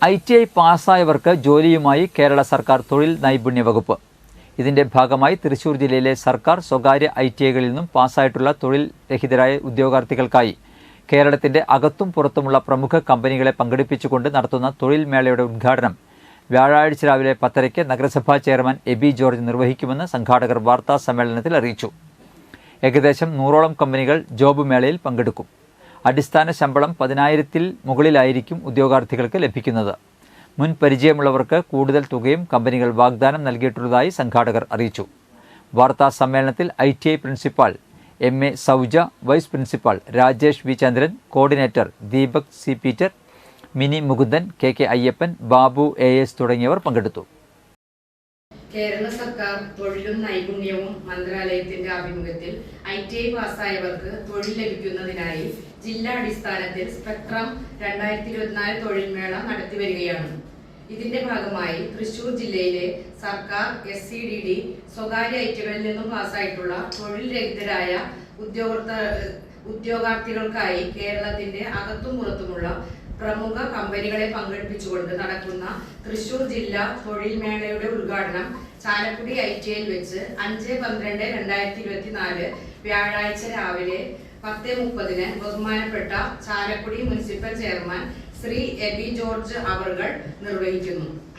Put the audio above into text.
ITI പാസ്സായവർക്ക് ജോലിയുമായി കേരള സർക്കാർ തൊഴിൽ നൈപുണ്യ വകുപ്പ്. ഇതിന്റെ ഭാഗമായി തൃശൂർ ജില്ലയിലെ സർക്കാർ സ്വകാര്യ ITIകളിൽ നിന്നും പാസ്സായിട്ടുള്ള തൊഴിൽ രഹിതരായ ഉദ്യോഗാർത്ഥികൾക്കായി കേരളത്തിന്റെ അകത്തും പുറത്തുമുള്ള പ്രമുഖ കമ്പനികളെ പങ്കെടുപ്പിച്ചുകൊണ്ട് നടത്തുന്ന തൊഴിൽ മേളയുടെ ഉദ്ഘാടനം വ്യാഴാഴ്ച രാവിലെ 10:30 നഗരസഭാ ചെയർമാൻ എബി ജോർജ് നിർവഹിക്കുമെന്ന് സംഘാടകർ വാർത്താ സമ്മേളനത്തിൽ അറിയിച്ചു. ഏകദേശം 100ഓളം കമ്പനികൾ ജോബ് മേളയിൽ പങ്കെടുക്കും. അടിസ്ഥാന ശമ്പളം 10,000-ൽ മുകളിലായിരിക്കും ഉദ്യോഗാർത്ഥികൾക്ക് ലഭിക്കുന്നത്. മുൻ പരിചയമുള്ളവർക്ക് കൂടുതൽ തുകയും കമ്പനികൾ വാഗ്ദാനം നൽകിയിട്ടുള്ളതായി സംഘാടകർ അറിയിച്ചു. വാർത്താ സമ്മേളനത്തിൽ ITI principal MA Souja, vice principal Rajesh V Chandran, coordinator Deepak C Peter, Mini Mukundan, KK Ayyappan, Babu AS തുടങ്ങിയവർ പങ്കെടുത്തു. കേരള സർക്കാർ തൊഴിലും നൈപുണ്യവും മന്ത്രാലയത്തിന്റെ ആഭിമുഖ്യത്തിൽ ITI പാസ്സായവർക്ക് തൊഴിൽ ലഭിക്കുന്നതിനായി ജില്ലാടിസ്ഥാനത്തിൽ സ്പെക്ട്രം 2024 തൊഴിൽ മേള നടത്തിവരികയാണ്. ഇതിന്റെ ഭാഗമായി തൃശൂർ ജില്ലയിലെ സർക്കാർ SCDD സ്വകാര്യ ITIകളിൽ നിന്നും പാസ്സായിട്ടുള്ള തൊഴിൽ രഹിതരായ ഉദ്യോഗാർത്ഥികൾക്കായി കേരളത്തിന്റെ അകത്തും പുറത്തുമുള്ള പ്രമുഖ കമ്പനികളെ പങ്കെടുപ്പിച്ചുകൊണ്ട് നടക്കുന്ന തൃശൂർ ജില്ലാ തൊഴിൽ മേളയുടെ ഉദ്ഘാടനം ചാലക്കുടി ITIയിൽ വെച്ച് 5/12/2024 വ്യാഴാഴ്ച രാവിലെ 10:30 ബഹുമാനപ്പെട്ട Chalakudy municipal chairman Shri Eby George അവർകൾ നിർവഹിക്കുന്നു.